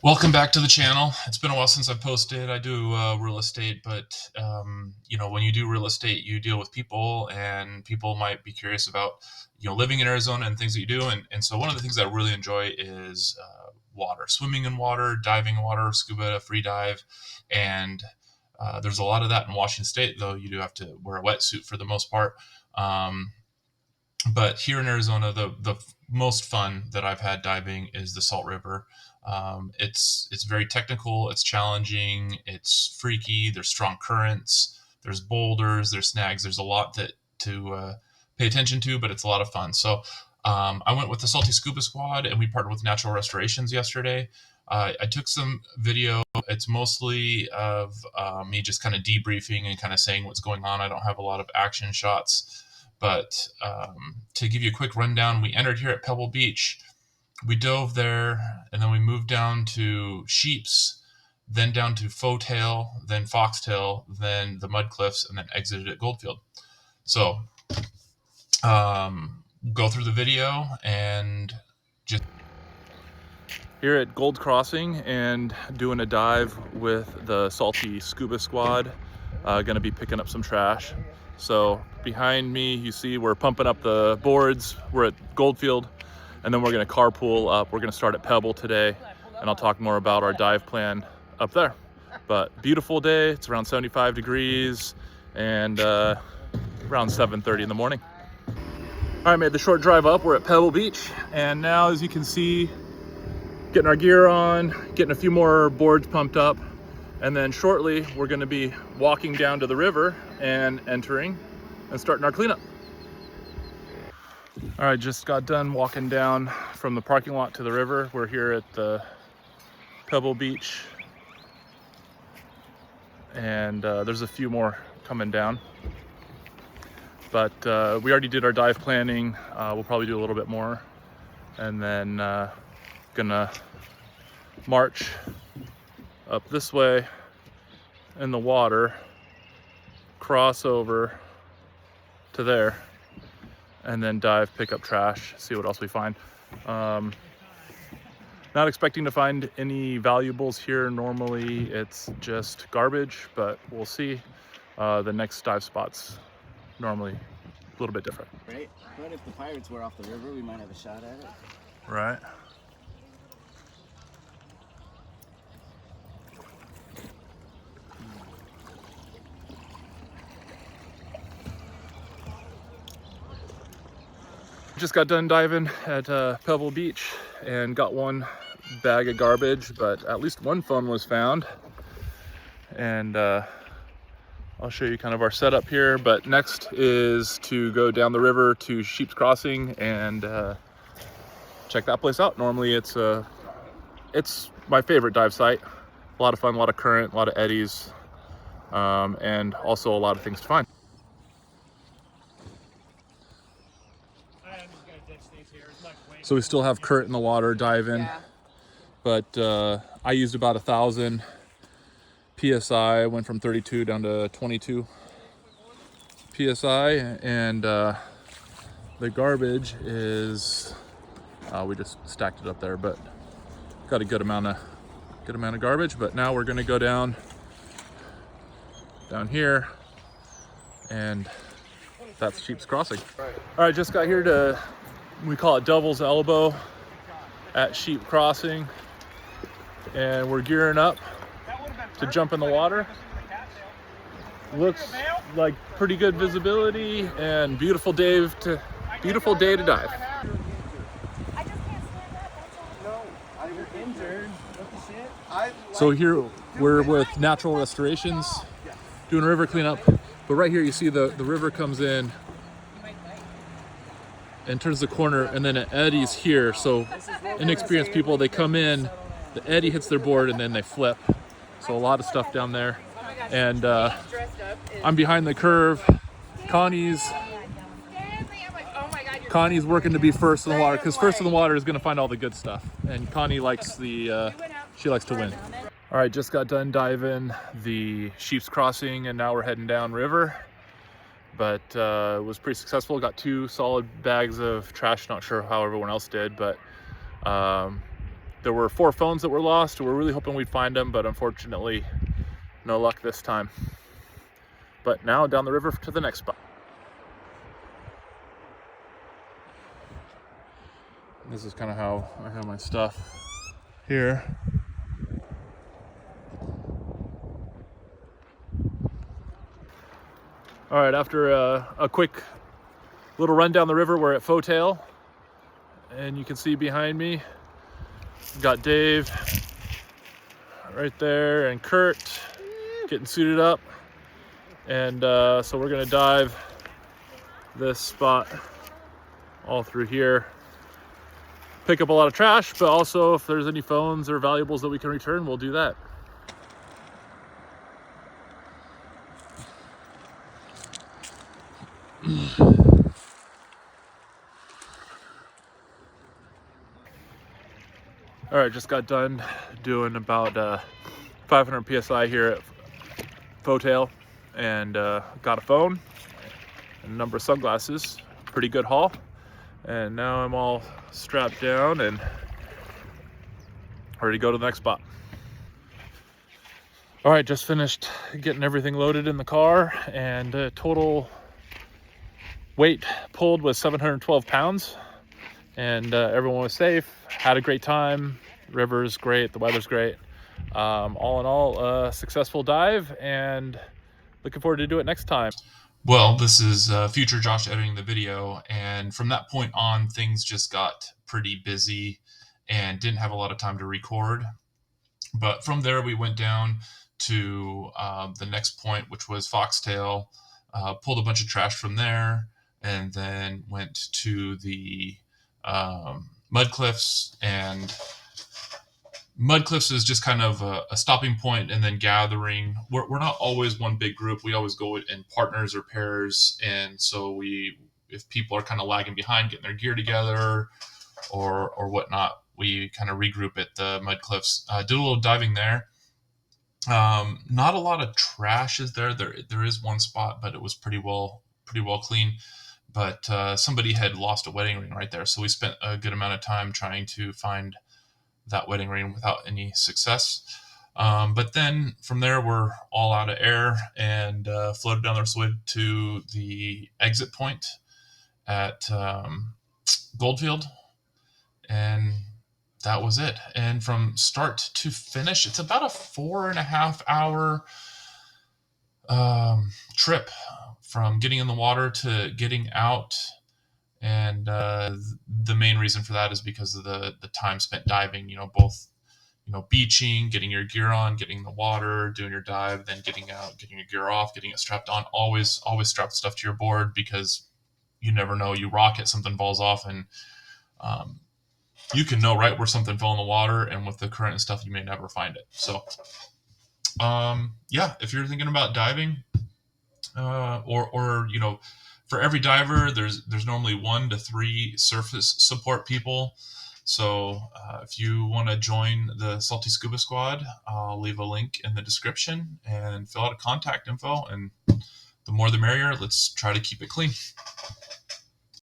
Welcome back to the channel. It's been a while since I've posted. I do real estate, but when you do real estate, you deal with people, and people might be curious about living in Arizona and things that you do. And so one of the things that I really enjoy is water, swimming in water, diving in water, scuba, free dive, and there's a lot of that in Washington State. Though you do have to wear a wetsuit for the most part. Um, but here in Arizona, the most fun that I've had diving is the Salt River. It's very technical, it's challenging, it's freaky. There's strong currents, there's boulders, there's snags. There's a lot that to pay attention to, but it's a lot of fun. So I went with the Salty Scuba Squad, and we partnered with Natural Restorations yesterday. I took some video. It's mostly of me just kind of debriefing and kind of saying what's going on. I don't have a lot of action shots, but to give you a quick rundown, we entered here at Pebble Beach. We dove there, and then we moved down to Sheep's, then down to Fotail, then Foxtail, then the Mud Cliffs, and then exited at Goldfield. So go through the video and just here at Gold Crossing and doing a dive with the Salty Scuba Squad. Gonna be picking up some trash. So behind me, you see we're pumping up the boards. We're at Goldfield, and then we're gonna carpool up. We're gonna start at Pebble today, and I'll talk more about our dive plan up there. But beautiful day, it's around 75 degrees, and around 7:30 in the morning. All right, made the short drive up. We're at Pebble Beach, and now, as you can see, getting our gear on, getting a few more boards pumped up, and then shortly we're gonna be walking down to the river and entering and starting our cleanup. All right, just got done walking down from the parking lot to the river. We're here at the Pebble Beach, and there's a few more coming down. But we already did our dive planning. We'll probably do a little bit more, and then gonna march up this way in the water, cross over to there, and then dive, pick up trash, see what else we find. Not expecting to find any valuables here. Normally it's just garbage, but we'll see. The next dive spot's normally a little bit different. Right, but if the pirates were off the river, we might have a shot at it. Right. Just got done diving at Pebble Beach and got one bag of garbage, but at least one phone was found. And I'll show you kind of our setup here. But next is to go down the river to Sheep's Crossing and check that place out. Normally it's my favorite dive site. A lot of fun, a lot of current, a lot of eddies, and also a lot of things to find. So we still have current in the water diving, but I used about 1,000 PSI. Went from 32 down to 22 PSI, and the garbage is we just stacked it up there, but got a good amount of garbage. But now we're gonna go down here, and that's Sheep's Crossing. All right, just got here to, we call it Devil's Elbow at Sheep Crossing, and we're gearing up to jump in the water. Looks like pretty good visibility and beautiful day to dive. So here we're with Natural Restorations doing river cleanup, but right here you see the river comes in and turns the corner, and then it eddies here. So inexperienced people, they come in, the eddy hits their board, and then they flip. So a lot of stuff down there. And I'm behind the curve. Connie's working to be first in the water, because first in the water is gonna find all the good stuff. And Connie likes she likes to win. All right, just got done diving the Sheep's Crossing, and now we're heading down river. But it was pretty successful. Got 2 solid bags of trash. Not sure how everyone else did, but there were 4 phones that were lost. We were really hoping we'd find them, but unfortunately, no luck this time. But now down the river to the next spot. This is kind of how I have my stuff here. All right, after a quick little run down the river, we're at Fotail, and you can see behind me, got Dave right there and Kurt getting suited up, and so we're gonna dive this spot all through here, pick up a lot of trash, but also if there's any phones or valuables that we can return, we'll do that. All right, just got done doing about 500 PSI here at Fotail, and got a phone and a number of sunglasses. Pretty good haul. And now I'm all strapped down and ready to go to the next spot. All right, just finished getting everything loaded in the car, and total weight pulled was 712 pounds. And everyone was safe, had a great time. The river's great, the weather's great. All in all, a successful dive, and looking forward to do it next time. Well, this is future Josh editing the video, and from that point on, things just got pretty busy and didn't have a lot of time to record. But from there, we went down to the next point, which was Foxtail, pulled a bunch of trash from there, and then went to the Mud Cliffs. And Mud Cliffs is just kind of a stopping point and then gathering. We're not always one big group. We always go in partners or pairs. And so if people are kind of lagging behind, getting their gear together or whatnot, we kind of regroup at the Mud Cliffs. Did a little diving there. Not a lot of trash is there. There is one spot, but it was pretty well clean. But somebody had lost a wedding ring right there, so we spent a good amount of time trying to find that wedding ring without any success. But then from there, we're all out of air and floated down the way to the exit point at Goldfield, and that was it. And from start to finish, it's about a 4.5 hour trip from getting in the water to getting out. And the main reason for that is because of the time spent diving, both, beaching, getting your gear on, getting in the water, doing your dive, then getting out, getting your gear off, getting it strapped on. Always strap the stuff to your board, because you never know, you rock it, something falls off, and you can know right where something fell in the water, and with the current and stuff, you may never find it. So, yeah, if you're thinking about diving, or for every diver, there's normally 1 to 3 surface support people. So if you want to join the Salty Scuba Squad, I'll leave a link in the description and fill out a contact info. And the more the merrier. Let's try to keep it clean.